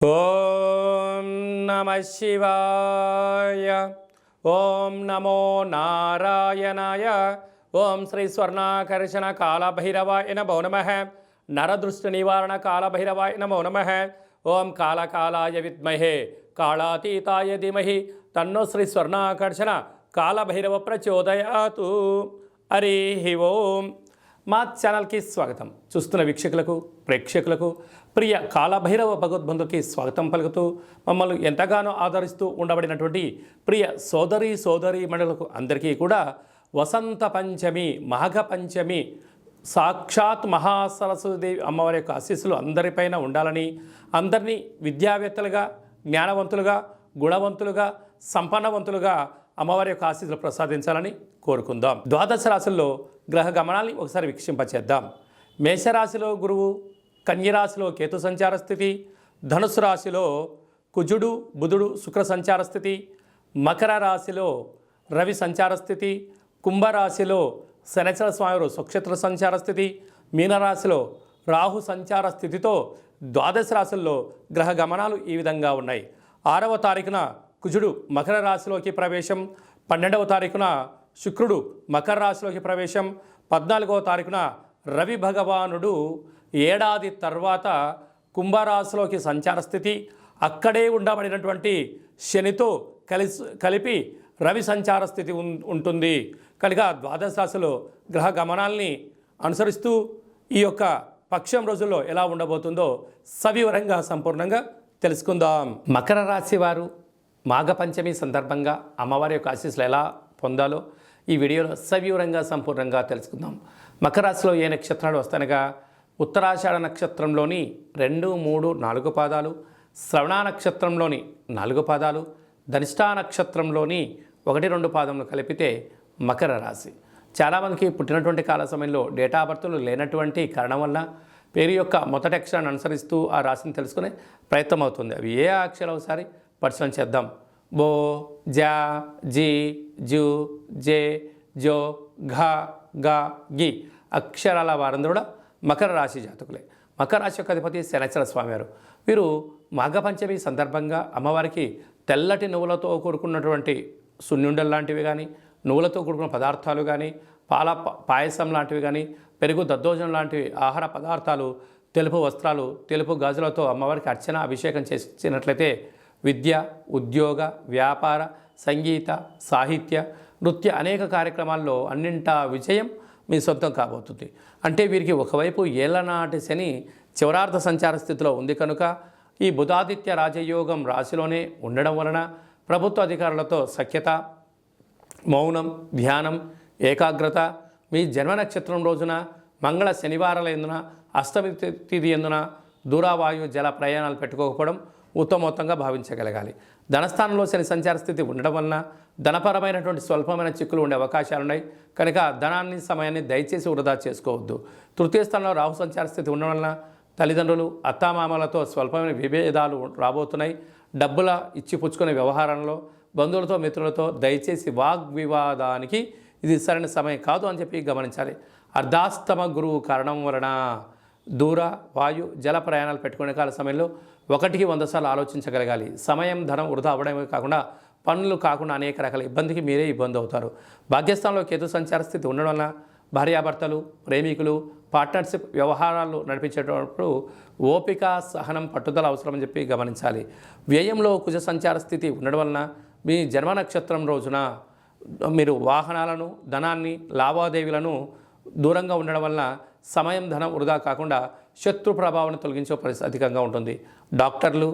ఓం నమ శివాయ. ఓం నమో నారాయణాయ. ఓం శ్రీ స్వర్ణాకర్షణ కాళభైరవాయ నమో నమః. నరదృష్టి నివారణ కాళభైరవాయ నమో నమః. ఓం కాళకాలాయ విద్మహే కాళాతీతాయ ధీమహి తన్నో శ్రీ స్వర్ణాకర్షణ కాళభైరవ ప్రచోదయాతు. హరి ఓం. మా ఛానల్కి స్వాగతం. చూస్తున్న వీక్షకులకు ప్రేక్షకులకు ప్రియ కాళభైరవ భగవద్బంధుకి స్వాగతం పలుకుతూ మమ్మల్ని ఎంతగానో ఆదరిస్తూ ఉండబడినటువంటి ప్రియ సోదరీ మండలకు అందరికీ కూడా వసంత పంచమి మాఘ పంచమి సాక్షాత్ మహాసరస్వతీదేవి అమ్మవారి యొక్క ఆశీస్సులు అందరిపైన ఉండాలని, అందరినీ విద్యావేత్తలుగా, జ్ఞానవంతులుగా, గుణవంతులుగా, సంపన్నవంతులుగా అమ్మవారి యొక్క ఆశీస్సులు ప్రసాదించాలని కోరుకుందాం. ద్వాదశ రాశుల్లో గ్రహ గమనాల్ని ఒకసారి వీక్షింపచేద్దాం. మేషరాశిలో గురువు, కన్యరాశిలో కేతు సంచార స్థితి, ధనుసు రాశిలో కుజుడు బుధుడు శుక్ర సంచార స్థితి, మకర రాశిలో రవి సంచార స్థితి, కుంభరాశిలో శనిచర స్వామి స్వక్షేత్ర సంచార స్థితి, మీనరాశిలో రాహు సంచార స్థితితో ద్వాదశ రాశుల్లో గ్రహ గమనాలు ఈ విధంగా ఉన్నాయి. 6వ తారీఖున కుజుడు మకర రాశిలోకి ప్రవేశం, 12వ తారీఖున శుక్రుడు మకర రాశిలోకి ప్రవేశం, 14వ తారీఖున రవి భగవానుడు ఏడాది తర్వాత కుంభరాశిలోకి సంచార స్థితి, అక్కడే ఉండబడినటువంటి శనితో కలిపి రవి సంచార స్థితి ఉంటుంది. కనుక ద్వాదశ రాశిలో గ్రహ గమనాల్ని అనుసరిస్తూ ఈ యొక్క పక్షం రోజుల్లో ఎలా ఉండబోతుందో సవివరంగా సంపూర్ణంగా తెలుసుకుందాం. మకర రాశి వారు మాఘ పంచమి సందర్భంగా అమ్మవారి యొక్క ఆశీస్సులు ఎలా పొందాలో ఈ వీడియోలో సవివరంగా సంపూర్ణంగా తెలుసుకుందాం. మకర రాశిలో ఏ నక్షత్రాలు వస్తానగా ఉత్తరాషాఢ నక్షత్రంలోని 2, 3, 4 పాదాలు, శ్రవణ నక్షత్రంలోని 4 పాదాలు, ధనిష్టా నక్షత్రంలోని 1, 2 పాదములు కలిపితే మకర రాశి. చాలామందికి పుట్టినటువంటి కాల సమయంలో డేటా బర్తులు లేనటువంటి కారణం వల్ల పేరు యొక్క మొదటి అక్షరాన్ని అనుసరిస్తూ ఆ రాశిని తెలుసుకునే ప్రయత్నం అవుతుంది. అవి ఏ అక్షరాలు ఒకసారి పరిశీలన చేద్దాం. బో, జా, జీ, జు, జే, జో, ఘ, గ, గి అక్షరాల వారందరూ కూడా మకర రాశి జాతకులే. మకర రాశి యొక్క అధిపతి శనిచర స్వామివారు. వీరు మాఘపంచమి సందర్భంగా అమ్మవారికి తెల్లటి నువ్వులతో కూడుకున్నటువంటి సున్నుండలు లాంటివి కానీ, నువ్వులతో కూడుకున్న పదార్థాలు కానీ, పాల పాయసం లాంటివి కానీ, పెరుగు దద్దోజనం లాంటివి ఆహార పదార్థాలు, తెలుపు వస్త్రాలు, తెలుపు గాజులతో అమ్మవారికి అర్చన అభిషేకం చేసినట్లయితే విద్య, ఉద్యోగ, వ్యాపార, సంగీత, సాహిత్య, నృత్య అనేక కార్యక్రమాల్లో అన్నింటా విజయం మీ సొంతం కాబోతుంది. అంటే వీరికి ఒకవైపు ఏళ్లనాటి శని చివరార్థ సంచార స్థితిలో ఉంది కనుక ఈ బుధాదిత్య రాజయోగం రాశిలోనే ఉండడం వలన ప్రభుత్వ అధికారులతో సఖ్యత, మౌనం, ధ్యానం, ఏకాగ్రత, మీ జన్మ నక్షత్రం రోజున మంగళ శనివారాల ఎందున అష్టమి తిథి ఎందున దూరావాయు జల ప్రయాణాలు పెట్టుకోకపోవడం ఉత్తమోత్తంగా భావించగలగాలి. ధనస్థానంలో శని సంచార స్థితి ఉండడం వలన ధనపరమైనటువంటి స్వల్పమైన చిక్కులు ఉండే అవకాశాలున్నాయి కనుక ధనాన్ని సమయాన్ని దయచేసి వృధా చేసుకోవద్దు. తృతీయ స్థానంలో రాహు సంచార స్థితి ఉండడం వలన తల్లిదండ్రులు, అత్తామామలతో స్వల్పమైన విభేదాలు రాబోతున్నాయి. డబ్బుల ఇచ్చిపుచ్చుకునే వ్యవహారంలో బంధువులతో మిత్రులతో దయచేసి వాగ్వివాదానికి ఇది సరైన సమయం కాదు అని చెప్పి గమనించాలి. అర్ధాస్తమ గురువు కారణం వలన దూర, వాయు, జల ప్రయాణాలు పెట్టుకునే కాల సమయంలో 1కి 100 సార్లు ఆలోచించగలగాలి. సమయం, ధనం వృధా అవ్వడమే కాకుండా పనులు కాకుండా అనేక రకాల ఇబ్బందికి మీరే ఇబ్బంది అవుతారు. భాగ్యస్థానంలో కేతు సంచార స్థితి ఉండడం వలన భార్యాభర్తలు, ప్రేమికులు, పార్ట్నర్షిప్ వ్యవహారాలు నడిపించేటప్పుడు ఓపిక, సహనం, పట్టుదల అవసరమని చెప్పి గమనించాలి. వ్యయంలో కుజ సంచార స్థితి ఉండడం వలన మీ జన్మ నక్షత్రం రోజున మీరు వాహనాలను, ధనాన్ని, లావాదేవీలను దూరంగా ఉండడం వలన సమయం, ధనం వృధా కాకుండా శత్రు ప్రభావాన్ని తొలగించే పరిస్థితి అధికంగా ఉంటుంది. డాక్టర్లు,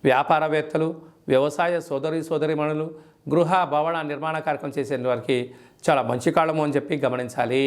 వ్యాపారవేత్తలు, వ్యవసాయ సోదరీమణులు, గృహ భవన నిర్మాణ కార్యక్రమం చేసే వారికి చాలా మంచి కాలము అని చెప్పి గమనించాలి.